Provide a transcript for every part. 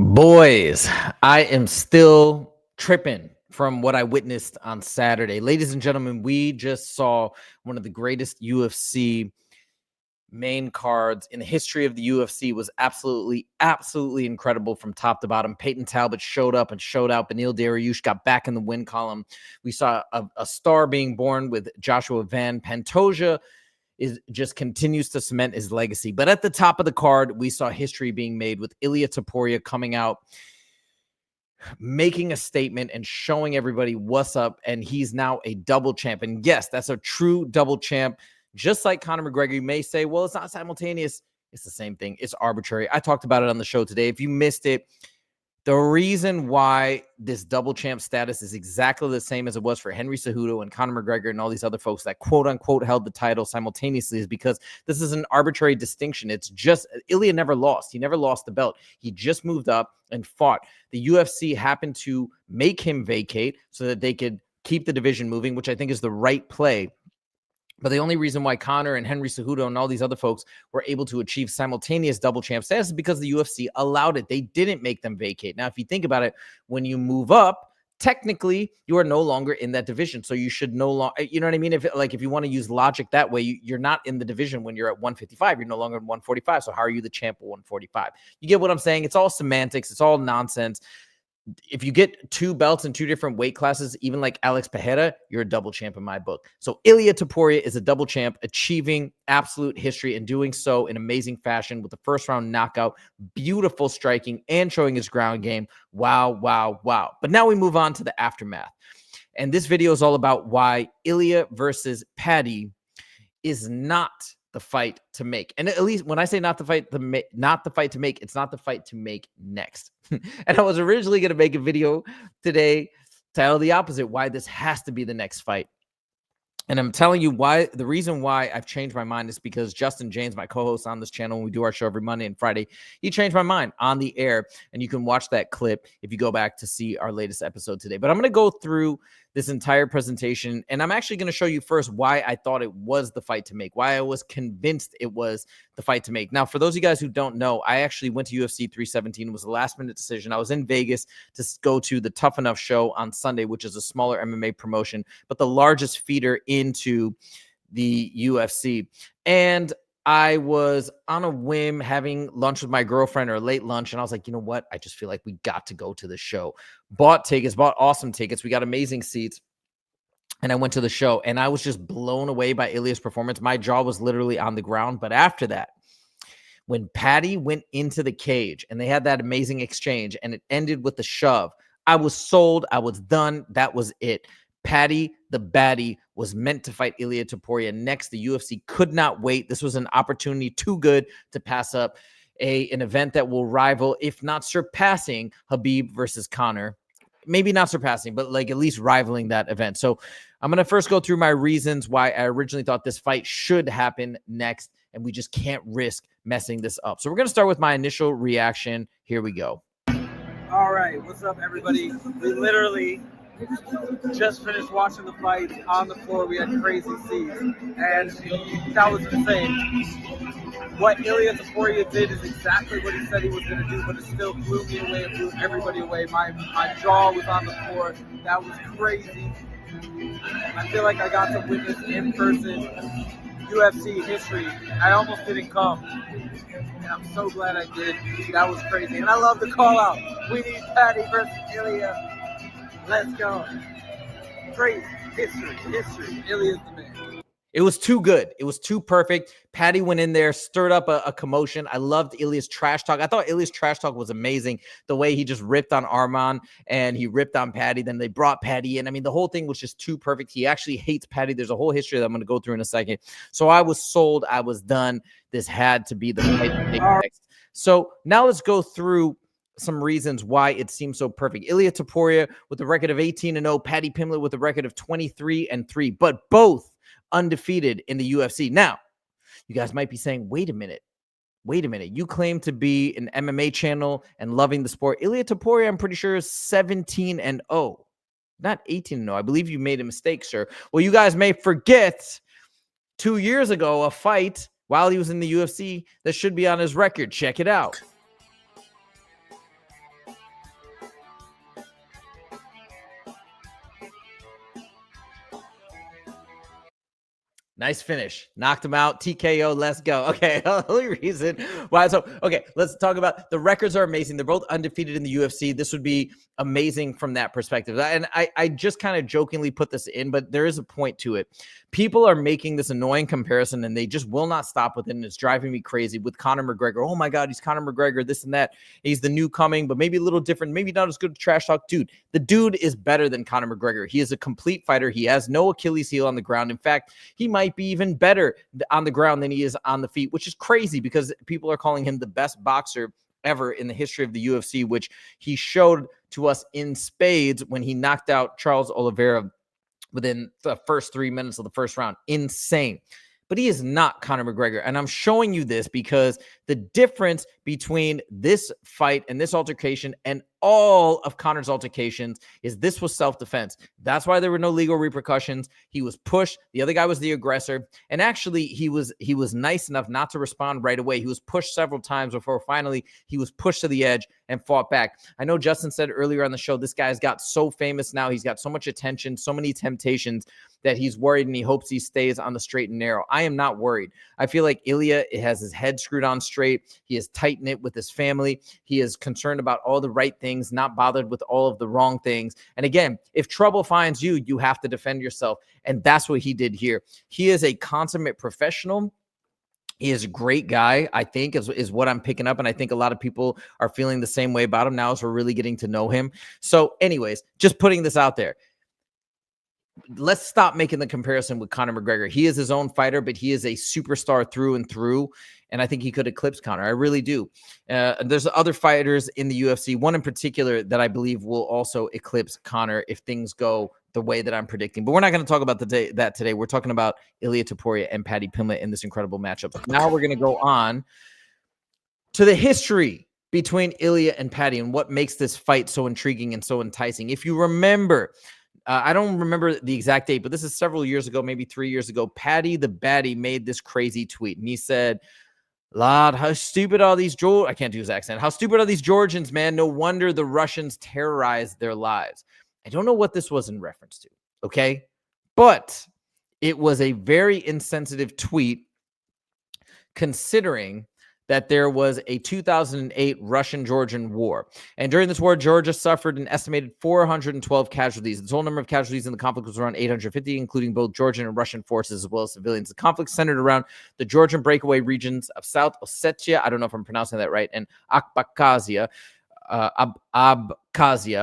Boys, I am still tripping from what I witnessed on Saturday. Ladies and gentlemen, we just saw one of the greatest UFC main cards in the history of the UFC. Was absolutely incredible from top to bottom. Peyton Talbot showed up and showed out. Beneil Dariush got back in the win column. We saw a star being born with Joshua Van Pantoja. Just continues to cement his legacy. But at the top of the card, we saw history being made with Ilia Topuria coming out, making a statement and showing everybody what's up. And he's now a double champ. And yes, that's a true double champ. Just like Conor McGregor, you may say, well, it's not simultaneous. It's the same thing. It's arbitrary. I talked about it on the show today. If you missed it, the reason why this double champ status is exactly the same as it was for Henry Cejudo and Conor McGregor and all these other folks that quote unquote held the title simultaneously is because this is an arbitrary distinction. It's just Ilia never lost. He never lost the belt. He just moved up and fought. The UFC happened to make him vacate so that they could keep the division moving, which I think is the right play. But the only reason why Conor and Henry Cejudo and all these other folks were able to achieve simultaneous double champ status is because the UFC allowed it. They didn't make them vacate. Now, if you think about it, when you move up, technically you are no longer in that division. So you should no longer, you know what I mean? If you want to use logic that way, you're not in the division when you're at 155. You're no longer in 145. So how are you the champ at 145? You get what I'm saying? It's all semantics. It's all nonsense. If you get two belts in two different weight classes, even like Alex Pereira, you're a double champ in my book. So Ilia Topuria is a double champ, achieving absolute history and doing so in amazing fashion with the first round knockout, beautiful striking, and showing his ground game. Wow, wow, wow. But now we move on to the aftermath. And this video is all about why Ilia versus Paddy is not the fight to make. And at least when I say not the fight to make, it's not the fight to make next. And I was originally going to make a video today titled the opposite, why this has to be the next fight. And I'm telling you why. The reason why I've changed my mind is because Justin Jaynes, my co-host on this channel, when we do our show every Monday and Friday, he changed my mind on the air. And you can watch that clip if you go back to see our latest episode today. But I'm going to go through this entire presentation, and I'm actually going to show you first why I thought it was the fight to make, why I was convinced it was the fight to make. Now, for those of you guys who don't know, I actually went to UFC 317. It was a last-minute decision. I was in Vegas to go to the Tough Enough show on Sunday, which is a smaller MMA promotion, but the largest feeder into the UFC. And I was on a whim having lunch with my girlfriend, or a late lunch, and I was like, you know what? I just feel like we got to go to the show. Bought awesome tickets. We got amazing seats. And I went to the show, and I was just blown away by Ilia's performance. My jaw was literally on the ground. But after that, when Paddy went into the cage and they had that amazing exchange and it ended with the shove, I was sold. I was done. That was it. Paddy, the Baddy, was meant to fight Ilia Topuria next. The UFC could not wait. This was an opportunity too good to pass up. An event that will rival, if not surpassing, Khabib versus Conor. Maybe not surpassing, but like at least rivaling that event. So I'm going to first go through my reasons why I originally thought this fight should happen next, and we just can't risk messing this up. So we're going to start with my initial reaction. Here we go. All right, what's up, everybody? We literally just finished watching the fight on the floor. We had crazy seats, and that was insane. What Ilia Topuria did is exactly what he said he was going to do, but it still blew me away and blew everybody away. My jaw was on the floor. That was crazy. I feel like I got to witness in person UFC history. I almost didn't come, and I'm so glad I did. That was crazy, and I love the call out. We need Paddy versus Ilia. Let's go. Crazy. History. Ilia's the man. It was too good. It was too perfect. Paddy went in there, stirred up a commotion. I loved Ilia's trash talk. I thought Ilia's trash talk was amazing. The way he just ripped on Arman and he ripped on Paddy. Then they brought Paddy in. I mean, the whole thing was just too perfect. He actually hates Paddy. There's a whole history that I'm going to go through in a second. So I was sold. I was done. This had to be the fight to take next. So now let's go through some reasons why it seems so perfect. Ilia Topuria with a record of 18-0, Paddy Pimblett with a record of 23-3, but both undefeated in the UFC. Now, you guys might be saying, wait a minute. You claim to be an MMA channel and loving the sport. Ilia Topuria, I'm pretty sure, is 17-0, not 18-0. I believe you made a mistake, sir. Well, you guys may forget 2 years ago, a fight while he was in the UFC that should be on his record. Check it out. Nice finish. Knocked him out. TKO. Let's go. Okay. Only reason why. So, okay, let's talk about the records are amazing. They're both undefeated in the UFC. This would be amazing from that perspective. And I just kind of jokingly put this in, but there is a point to it. People are making this annoying comparison and they just will not stop with it. And it's driving me crazy with Conor McGregor. Oh my God, he's Conor McGregor, this and that. He's the new coming, but maybe a little different. Maybe not as good trash talk. Dude, the dude is better than Conor McGregor. He is a complete fighter. He has no Achilles heel on the ground. In fact, he might be even better on the ground than he is on the feet, which is crazy because people are calling him the best boxer ever in the history of the UFC, which he showed to us in spades when he knocked out Charles Oliveira within the first 3 minutes of the first round. Insane. But he is not Conor McGregor. And I'm showing you this because the difference between this fight and this altercation and all of Conor's altercations is this was self-defense. That's why there were no legal repercussions. He was pushed. The other guy was the aggressor. And actually, he was nice enough not to respond right away. He was pushed several times before finally he was pushed to the edge and fought back. I know Justin said earlier on the show, this guy's got so famous now. He's got so much attention, so many temptations that he's worried and he hopes he stays on the straight and narrow. I am not worried. I feel like Ilia has his head screwed on straight. He is tight-knit with his family. He is concerned about all the right things, not bothered with all of the wrong things. And again, if trouble finds you, you have to defend yourself. And that's what he did here. He is a consummate professional. He is a great guy, I think, is what I'm picking up. And I think a lot of people are feeling the same way about him now as we're really getting to know him. So anyways, just putting this out there. Let's stop making the comparison with Conor McGregor. He is his own fighter, but he is a superstar through and through. And I think he could eclipse Conor. I really do. There's other fighters in the UFC, one in particular that I believe will also eclipse Conor if things go the way that I'm predicting. But we're not going to talk about that today. We're talking about Ilia Topuria and Paddy Pimblett in this incredible matchup. Now we're going to go on to the history between Ilia and Paddy and what makes this fight so intriguing and so enticing. If you remember, I don't remember the exact date, but this is several years ago, maybe 3 years ago. Paddy the Baddy made this crazy tweet, and he said, "Lord, how stupid are these I can't do his accent. How stupid are these Georgians, man? No wonder the Russians terrorized their lives." I don't know what this was in reference to, okay? But it was a very insensitive tweet considering that there was a 2008 Russian-Georgian war. And during this war, Georgia suffered an estimated 412 casualties. The total number of casualties in the conflict was around 850, including both Georgian and Russian forces, as well as civilians. The conflict centered around the Georgian breakaway regions of South Ossetia, I don't know if I'm pronouncing that right, and Abkhazia,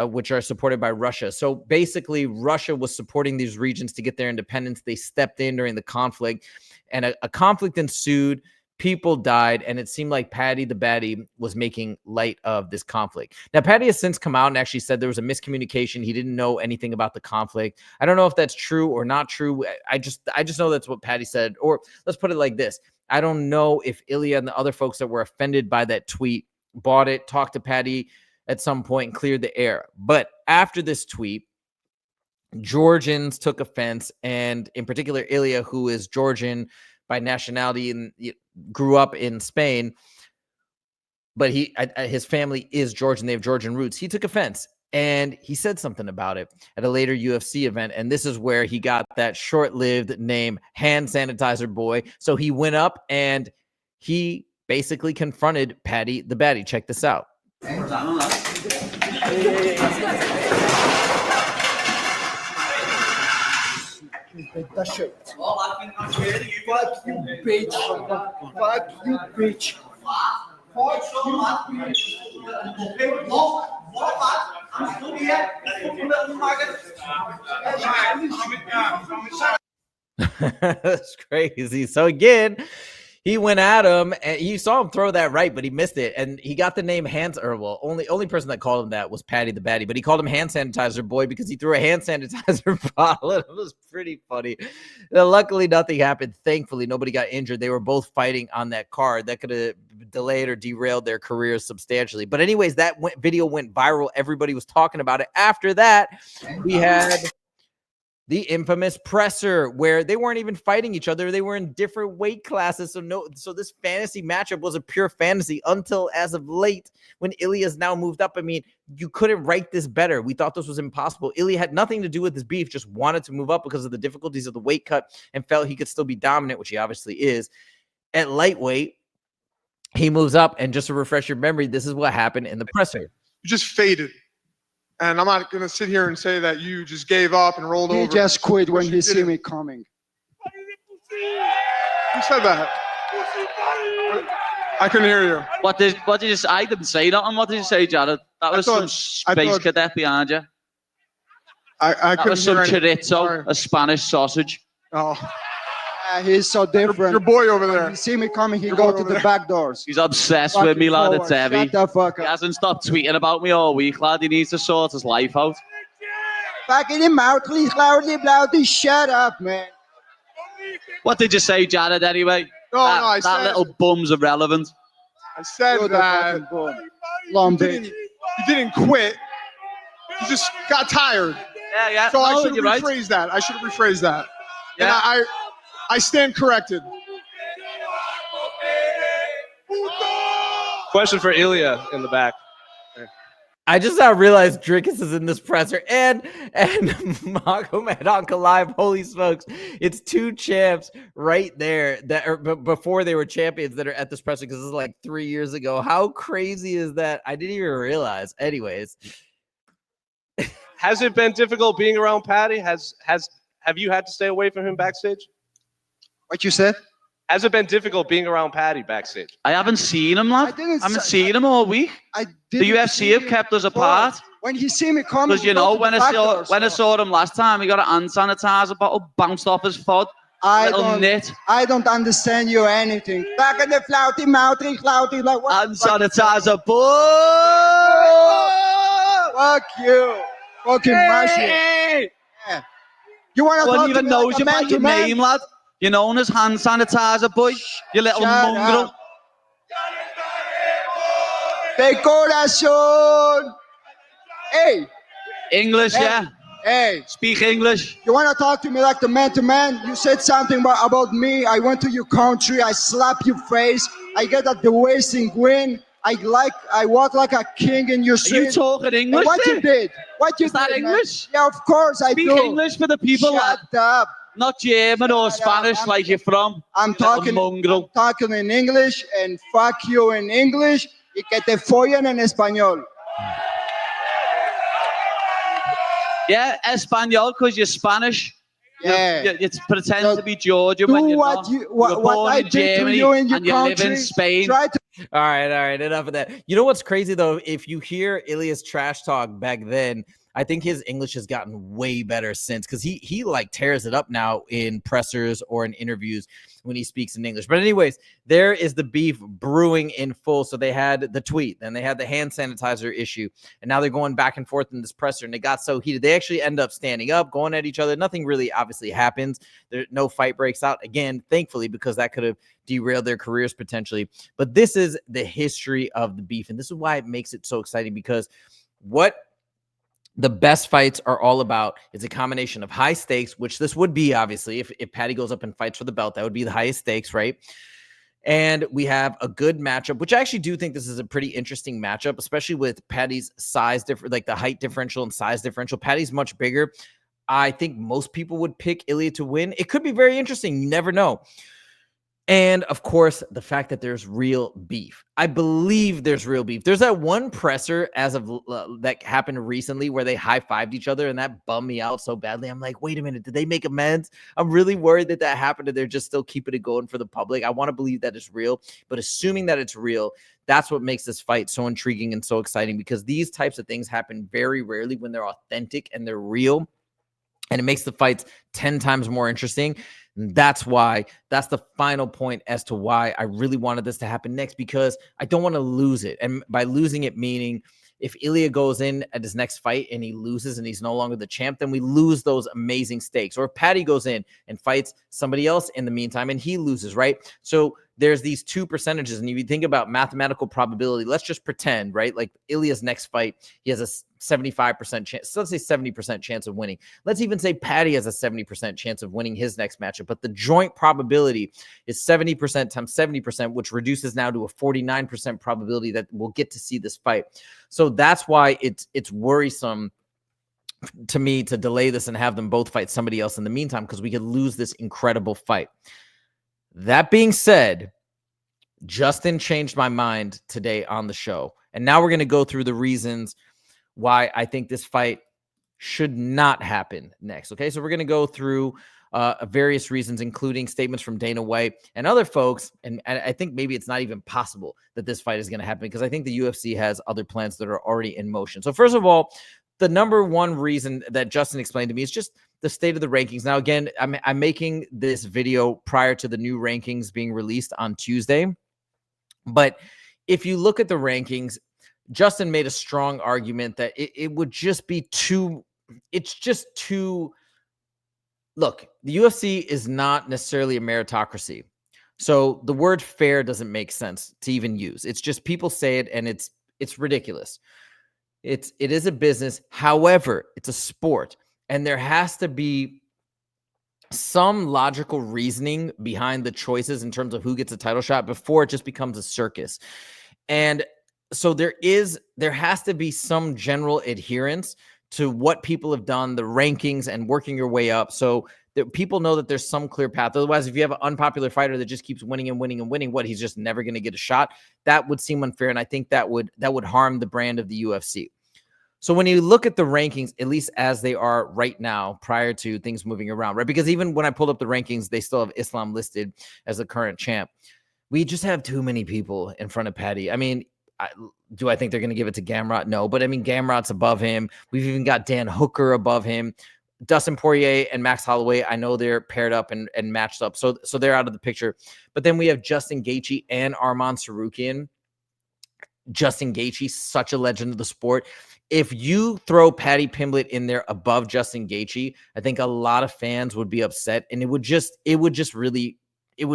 which are supported by Russia. So basically, Russia was supporting these regions to get their independence. They stepped in during the conflict, and a conflict ensued. People died, and it seemed like Paddy the Baddy was making light of this conflict. Now, Paddy has since come out and actually said there was a miscommunication. He didn't know anything about the conflict. I don't know if that's true or not true. I just know that's what Paddy said. Or let's put it like this. I don't know if Ilia and the other folks that were offended by that tweet bought it, talked to Paddy at some point, and cleared the air. But after this tweet, Georgians took offense, and in particular, Ilia, who is Georgian by nationality and grew up in Spain, but his family is Georgian. They have Georgian roots. He took offense, and he said something about it at a later UFC event, and this is where he got that short-lived name, Hand Sanitizer Boy. So he went up, and he basically confronted Paddy the Baddy. Check this out. That shit. Fuck you, bitch. Fuck you, bitch. That's crazy. So again, he went at him, and you saw him throw that right, but he missed it. And he got the name only person that called him that was Paddy the Baddy, but he called him Hand Sanitizer Boy because he threw a hand sanitizer bottle. It was pretty funny. Luckily, nothing happened. Thankfully, nobody got injured. They were both fighting on that card. That could have delayed or derailed their careers substantially. But anyways, that video went viral. Everybody was talking about it. After that, we had the infamous presser, where they weren't even fighting each other. They were in different weight classes. So this fantasy matchup was a pure fantasy until as of late, when Ilia's now moved up. I mean, you couldn't write this better. We thought this was impossible. Ilia had nothing to do with this beef, just wanted to move up because of the difficulties of the weight cut and felt he could still be dominant, which he obviously is. At lightweight, he moves up, and just to refresh your memory, this is what happened in the presser. You just faded. And I'm not going to sit here and say that you just gave up and rolled over. He just quit when he see me coming. Who said that? I couldn't hear you. What did you say? I didn't say nothing. What did you say, Jared? That was some space cadet behind you. I couldn't hear some anything. chorizo, Sorry. a Spanish sausage. Oh, He's so different. your boy over When there. he see me coming, he Your go boy to over the there. back doors. He's obsessed with me, lad. It's heavy. Shut the fuck He up. hasn't stopped tweeting about me all week, lad. He needs to sort his life out. Back in the mouth, please, loudly, shut up, man. What did you say, Jared, anyway? I that said, little bum's irrelevant. I said You're the that fucking bum. Long bitch. you didn't quit. You just got tired. Yeah. So I No, should have you're right. rephrased that. I should have rephrased that. Yeah. And I stand corrected. Question for Ilia in the back. I just now realized Drickus is in this presser and Magomed on Live. Holy smokes. It's two champs right there that are before they were champions that are at this presser, because this is like 3 years ago. How crazy is that? I didn't even realize. Anyways. Has it been difficult being around Paddy? Have you had to stay away from him backstage? What you said? Has it been difficult being around Paddy backstage? I haven't seen him, lad. I haven't seen him all week. I The didn't UFC see have him kept us before. apart. When he see me coming, Because, he you go know, to when the I back saw doors. when I saw him last time, he got a hand sanitizer bottle bounced off his foot. I Little nit. don't understand you anything. Back in the flouty, like what? Hand sanitizer, boy! Fuck you. Fucking Russian. Yeah. You want to No talk one to even me knows like you a man by to your man? name, lad. You're known as hand sanitizer, boy. You little Shut mongrel. up. De corazón. Hey, English, Hey. yeah. hey. Speak English. You want to talk to me like the man to man? You said something about me. I went to your country. I slap your face. I get at the wasting win. I walk like a king in your Are you street. talking And English? what you there? did? What you Is that did, man? English? Yeah, of course I Speak do. English for the people, lad. Shut up. Not German or Shut up. Spanish like you're from. I'm You little talking, mongrel. I'm talking in English, and fuck you in English y que te follen en español. Yeah, Espanol, because you're Spanish. Yeah. You pretend So to be Georgian Do when you're what not. you You were what born I in did to Germany you in your and you live country. in Spain. Try to All right. Enough of that. You know what's crazy though? If you hear Ilia's trash talk back then, I think his English has gotten way better since, because he like tears it up now in pressers or in interviews when he speaks in English. But anyways, there is the beef brewing in full. So they had the tweet, then they had the hand sanitizer issue, and now they're going back and forth in this presser, and it got so heated. They actually end up standing up, going at each other. Nothing really obviously happens. There, no fight breaks out again, thankfully, because that could have derailed their careers potentially. But this is the history of the beef, and this is why it makes it so exciting, because what the best fights are all about is a combination of high stakes, which this would be, obviously, if Paddy goes up and fights for the belt, that would be the highest stakes, right? And we have a good matchup, which I actually do think this is a pretty interesting matchup, especially with Paddy's size different, like the height differential and size differential. Paddy's much bigger. I think most people would pick Ilia to win. It could be very interesting. You never know. And of course, the fact that there's real beef. I believe there's real beef. There's that one presser as of that happened recently where they high-fived each other, and that bummed me out so badly. I'm like, wait a minute, did they make amends? I'm really worried that happened, and they're just still keeping it going for the public. I want to believe that it's real, but assuming that it's real, that's what makes this fight so intriguing and so exciting, because these types of things happen very rarely when they're authentic and they're real, and it makes the fights 10 times more interesting. And that's the final point as to why I really wanted this to happen next, because I don't want to lose it. And by losing it, meaning if Ilia goes in at his next fight and he loses and he's no longer the champ, then we lose those amazing stakes. Or if Paddy goes in and fights somebody else in the meantime and he loses, right? So there's these two percentages. And if you think about mathematical probability, let's just pretend, right? Like Ilia's next fight, he has a 75% chance. So let's say 70% chance of winning. Let's even say Paddy has a 70% chance of winning his next matchup. But the joint probability is 70% times 70%, which reduces now to a 49% probability that we'll get to see this fight. So that's why it's worrisome to me to delay this and have them both fight somebody else in the meantime, because we could lose this incredible fight. That being said, Justin changed my mind today on the show. And now we're going to go through the reasons why I think this fight should not happen next. Okay, so we're going to go through various reasons, including statements from Dana White and other folks. And I think maybe it's not even possible that this fight is going to happen, because I think the UFC has other plans that are already in motion. So first of all, the number one reason that Justin explained to me is just the state of the rankings. Now, again, I'm making this video prior to the new rankings being released on Tuesday. But if you look at the rankings, Justin made a strong argument that it would just be too, it's just too, look, the UFC is not necessarily a meritocracy. So the word fair doesn't make sense to even use. It's just people say it and it's ridiculous. It is a business. However, it's a sport, and there has to be some logical reasoning behind the choices in terms of who gets a title shot before it just becomes a circus. And so there has to be some general adherence to what people have done, the rankings, and working your way up, so that people know that there's some clear path. Otherwise, if you have an unpopular fighter that just keeps winning and winning and winning, what, he's just never going to get a shot? That would seem unfair, and I think that would harm the brand of the UFC. So when you look at the rankings, at least as they are right now, prior to things moving around, right? Because even when I pulled up the rankings, they still have Islam listed as the current champ. We just have too many people in front of Paddy. I mean, do I think they're going to give it to Gamrot? No, but I mean, Gamrot's above him. We've even got Dan Hooker above him. Dustin Poirier and Max Holloway, I know they're paired up and matched up, so they're out of the picture. But then we have Justin Gaethje and Arman Tsarukyan. Justin Gaethje, such a legend of the sport. If you throw Paddy Pimblett in there above Justin Gaethje, I think a lot of fans would be upset, and it would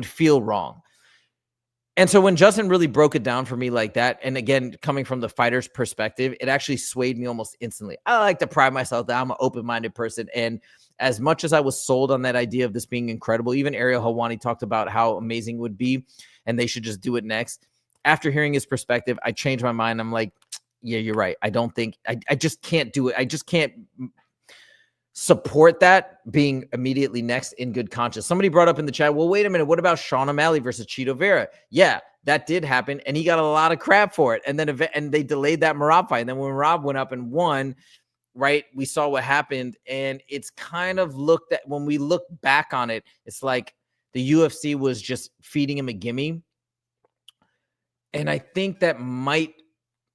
feel wrong. And so when Justin really broke it down for me like that, and again, coming from the fighter's perspective, it actually swayed me almost instantly. I like to pride myself that I'm an open-minded person, and as much as I was sold on that idea of this being incredible, even Ariel Helwani talked about how amazing it would be, and they should just do it next. After hearing his perspective, I changed my mind. I'm like, yeah, you're right. I don't think I just can't do it. I just can't support that being immediately next in good conscience. Somebody brought up in the chat, well, wait a minute, what about Sean O'Malley versus Chito Vera? Yeah, that did happen, and he got a lot of crap for it. And then they delayed that Merab fight. And then when Merab went up and won, right, we saw what happened. And it's kind of looked at, when we look back on it, it's like the UFC was just feeding him a gimme. And I think that might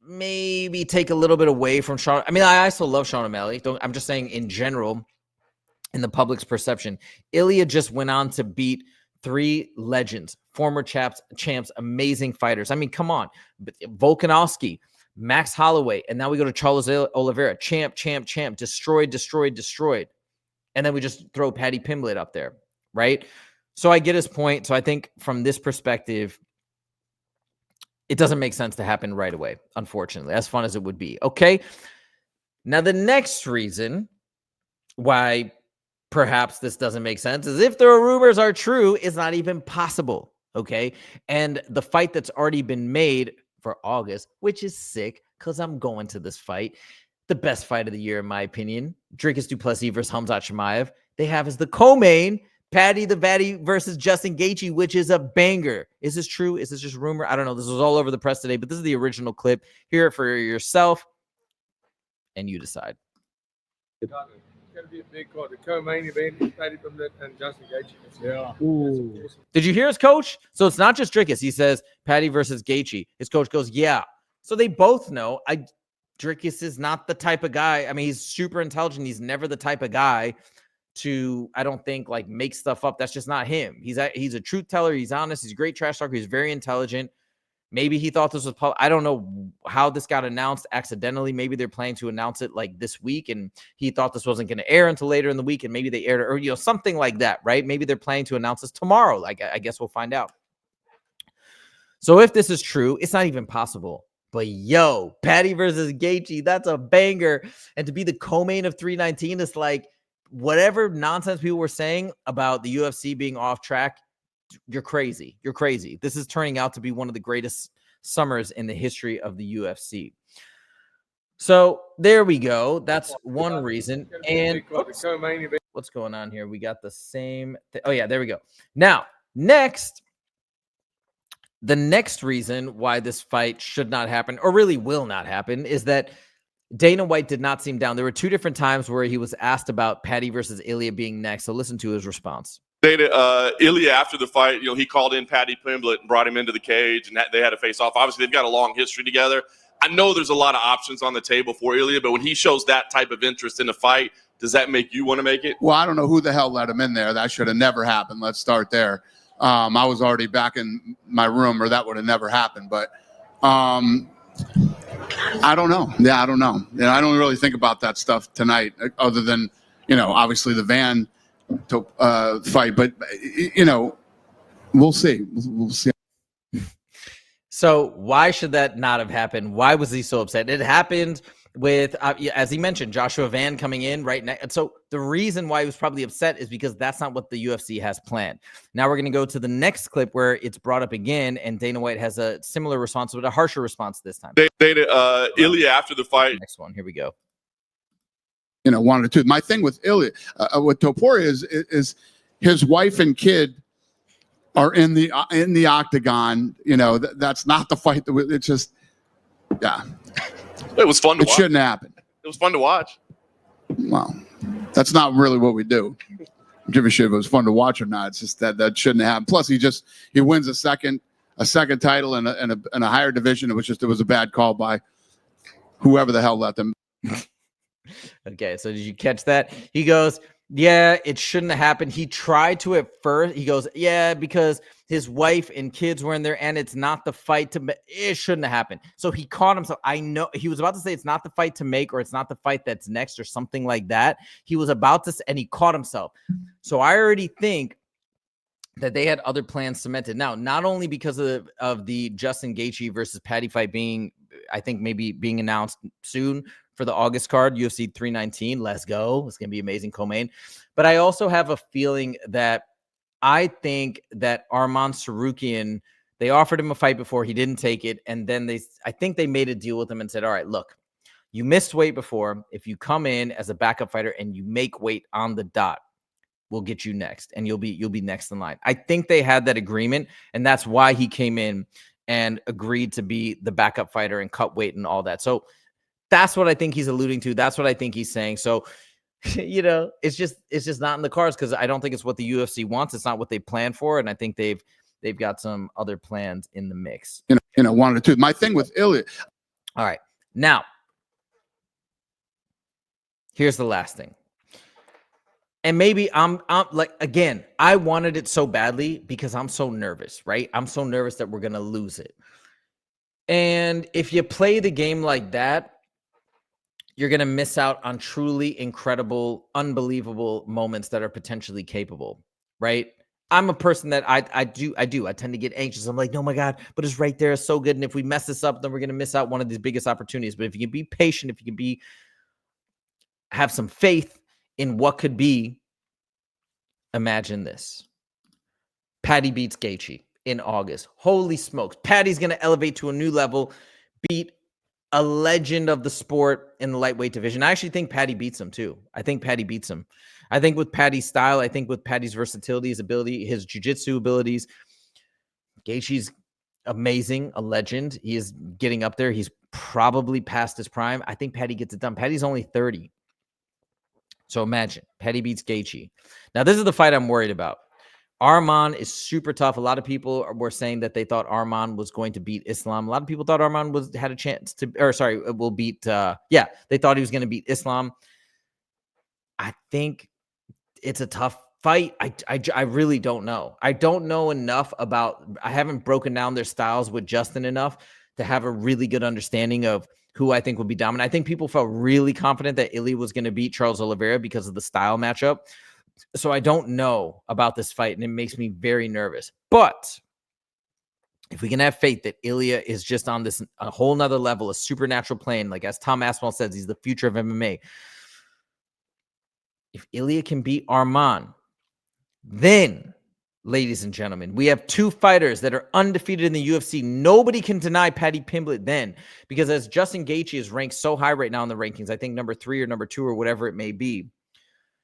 maybe take a little bit away from Sean. I mean, I also love Sean O'Malley. I'm just saying in general, in the public's perception, Ilia just went on to beat 3 legends, former champs, amazing fighters. I mean, come on. Volkanovski, Max Holloway, and now we go to Charles Oliveira, champ, destroyed. And then we just throw Paddy Pimblett up there, right? So I get his point. So I think from this perspective, it doesn't make sense to happen right away, unfortunately, as fun as it would be. Okay. Now, the next reason why perhaps this doesn't make sense is if the rumors are true, it's not even possible. Okay. And the fight that's already been made for August, which is sick because I'm going to this fight, the best fight of the year, in my opinion, Dricus du Plessis versus Khamzat Chimaev. They have as the co-main Paddy the Baddy versus Justin Gaethje, which is a banger. Is this true? Is this just rumor? I don't know. This was all over the press today, but this is the original clip. Hear it for yourself, and you decide. It's going to be a big card. The co-main event, Paddy Pimblett and Justin Gaethje. Yeah. Awesome. Did you hear his coach? So it's not just Dricus. He says Paddy versus Gaethje. His coach goes, yeah. So they both know Dricus is not the type of guy. I mean, he's super intelligent. He's never the type of guy to, I don't think, like, make stuff up. That's just not him. He's a truth teller. He's honest. He's a great trash talker. He's very intelligent. Maybe he thought this was public. I don't know how this got announced accidentally. Maybe they're planning to announce it like this week, and he thought this wasn't going to air until later in the week, and maybe they aired it, or something like that, right? Maybe they're planning to announce this tomorrow. Like, I guess we'll find out. So if this is true, it's not even possible. But yo, Paddy versus Gaethje, that's a banger. And to be the co-main of 319 is like whatever nonsense people were saying about the UFC being off track. You're crazy. You're crazy. This is turning out to be one of the greatest summers in the history of the UFC. So there we go. That's one reason. And what's going on here? We got the same thing. Oh yeah, there we go. Now, the next reason why this fight should not happen, or really will not happen, is that Dana White did not seem down. There were two different times where he was asked about Paddy versus Ilia being next. So listen to his response. Ilia, after the fight, he called in Paddy Pimblett and brought him into the cage, and they had a face-off. Obviously, they've got a long history together. I know there's a lot of options on the table for Ilia, but when he shows that type of interest in the fight, does that make you want to make it? Well, I don't know who the hell let him in there. That should have never happened. Let's start there. I was already back in my room, or that would have never happened. But I don't know. Yeah, I don't know. I don't really think about that stuff tonight, other than, obviously the Van fight. But, we'll see. We'll see. So why should that not have happened? Why was he so upset? It happened with, as he mentioned, Joshua Van coming in right now. And so the reason why he was probably upset is because that's not what the UFC has planned. Now we're going to go to the next clip where it's brought up again, and Dana White has a similar response, but a harsher response this time. Ilia, after the fight. Next one. Here we go. Wanted to. My thing with Ilia, with Topuria is his wife and kid are in the octagon. That's not the fight. It's just, yeah. It was fun to watch. It shouldn't happen. It was fun to watch. Well, that's not really what we do. Give a shit if it was fun to watch or not. It's just that shouldn't happen. Plus, he wins a second title in a higher division. It was a bad call by whoever the hell let them. Okay, so did you catch that? He goes, yeah, it shouldn't have happened. He tried to at first. He goes, yeah, because his wife and kids were in there, and it's not the fight to make. It shouldn't have happened. So he caught himself. I know he was about to say it's not the fight to make, or it's not the fight that's next, or something like that. He was about to, and he caught himself. So I already think that they had other plans cemented. Now, not only because of the Justin Gaethje versus Paddy fight being, I think, maybe being announced soon for the August card, UFC 319. Let's go. It's going to be amazing co-main. But I also have a feeling that I think that Arman Tsarukyan, they offered him a fight before. He didn't take it. And then I think they made a deal with him and said, all right, look, you missed weight before. If you come in as a backup fighter and you make weight on the dot, we'll get you next. And you'll be next in line. I think they had that agreement. And that's why he came in and agreed to be the backup fighter and cut weight and all that. So that's what I think he's alluding to. That's what I think he's saying. So, it's just not in the cards, because I don't think it's what the UFC wants. It's not what they planned for. And I think they've got some other plans in the mix. Wanted to. My thing with Ilia. All right. Now, here's the last thing. And maybe I'm like, again, I wanted it so badly because I'm so nervous, right? I'm so nervous that we're going to lose it. And if you play the game like that, you're going to miss out on truly incredible, unbelievable moments that are potentially capable, right? I'm a person that I tend to get anxious. I'm like, oh my God, but it's right there. It's so good. And if we mess this up, then we're going to miss out one of these biggest opportunities. But if you can be patient, if you can have some faith in what could be, imagine this. Paddy beats Gaethje in August. Holy smokes. Paddy's going to elevate to a new level, beat a legend of the sport in the lightweight division. I actually think Paddy beats him too. I think Paddy beats him. I think with Paddy's style, I think with Paddy's versatility, his ability, his jiu-jitsu abilities, Gaethje's amazing, a legend. He is getting up there. He's probably past his prime. I think Paddy gets it done. Paddy's only 30. So imagine, Paddy beats Gaethje. Now, this is the fight I'm worried about. Arman is super tough. A lot of people were saying that they thought Arman was going to beat Islam. A lot of people thought Arman had a chance to, will beat. They thought he was going to beat Islam. I think it's a tough fight. I really don't know. I don't know enough I haven't broken down their styles with Justin enough to have a really good understanding of who I think would be dominant. I think people felt really confident that Ilia was going to beat Charles Oliveira because of the style matchup. So I don't know about this fight, and it makes me very nervous. But if we can have faith that Ilia is just on this a whole nother level, a supernatural plane, like as Tom Aspinall says, he's the future of MMA. If Ilia can beat Arman, then, ladies and gentlemen, we have two fighters that are undefeated in the UFC. Nobody can deny Paddy Pimblett then, because as Justin Gaethje is ranked so high right now in the rankings, I think number 3 or number 2 or whatever it may be,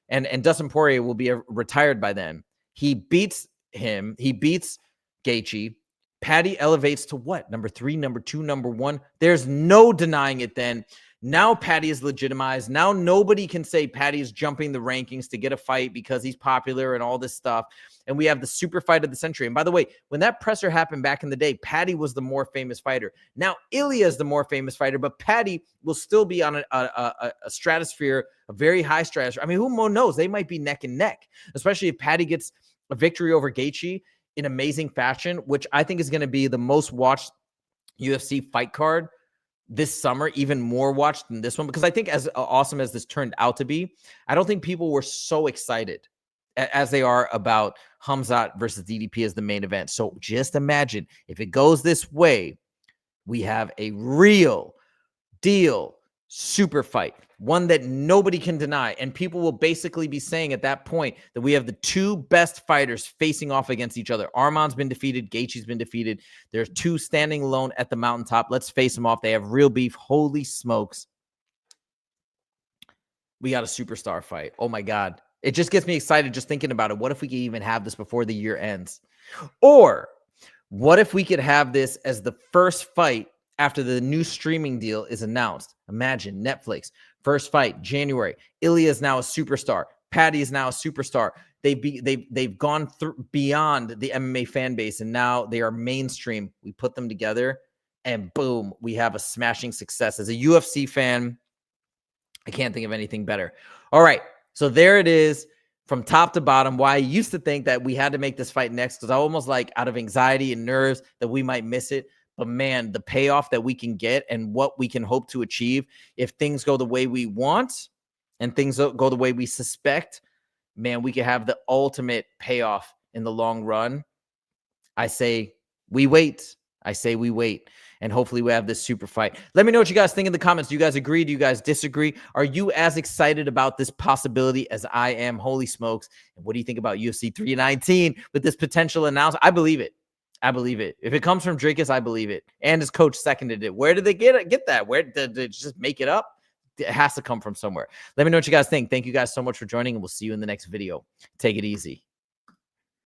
and Dustin Poirier will be retired by then. He beats him. He beats Gaethje. Paddy elevates to what? Number 3, number 2, number 1. There's no denying it then. Now Paddy is legitimized. Now nobody can say Paddy is jumping the rankings to get a fight because he's popular and all this stuff. And we have the super fight of the century. And by the way, when that presser happened back in the day, Paddy was the more famous fighter. Now Ilia is the more famous fighter, but Paddy will still be on a stratosphere, a very high stratosphere. I mean, who knows? They might be neck and neck, especially if Paddy gets a victory over Gaethje in amazing fashion, which I think is going to be the most watched UFC fight card this summer, even more watched than this one, because I think as awesome as this turned out to be, I don't think people were so excited as they are about Khamzat versus DDP as the main event. So just imagine if it goes this way, we have a real deal super fight, one that nobody can deny. And people will basically be saying at that point that we have the two best fighters facing off against each other. Arman's been defeated. Gaethje's been defeated. There's two standing alone at the mountaintop. Let's face them off. They have real beef. Holy smokes. We got a superstar fight. Oh my God. It just gets me excited just thinking about it. What if we could even have this before the year ends? Or what if we could have this as the first fight after the new streaming deal is announced? Imagine Netflix, first fight, January. Ilia is now a superstar. Paddy is now a superstar. They've gone through beyond the MMA fan base, and now they are mainstream. We put them together, and boom, we have a smashing success. As a UFC fan, I can't think of anything better. All right, so there it is from top to bottom. Why I used to think that we had to make this fight next, because I almost like out of anxiety and nerves that we might miss it. But man, the payoff that we can get and what we can hope to achieve if things go the way we want and things go the way we suspect, man, we could have the ultimate payoff in the long run. I say we wait. I say we wait. And hopefully we have this super fight. Let me know what you guys think in the comments. Do you guys agree? Do you guys disagree? Are you as excited about this possibility as I am? Holy smokes. And what do you think about UFC 319 with this potential announcement? I believe it. I believe it. If it comes from Drakus, I believe it. And his coach seconded it. Where did they get that? Where did they just make it up? It has to come from somewhere. Let me know what you guys think. Thank you guys so much for joining, and we'll see you in the next video. Take it easy.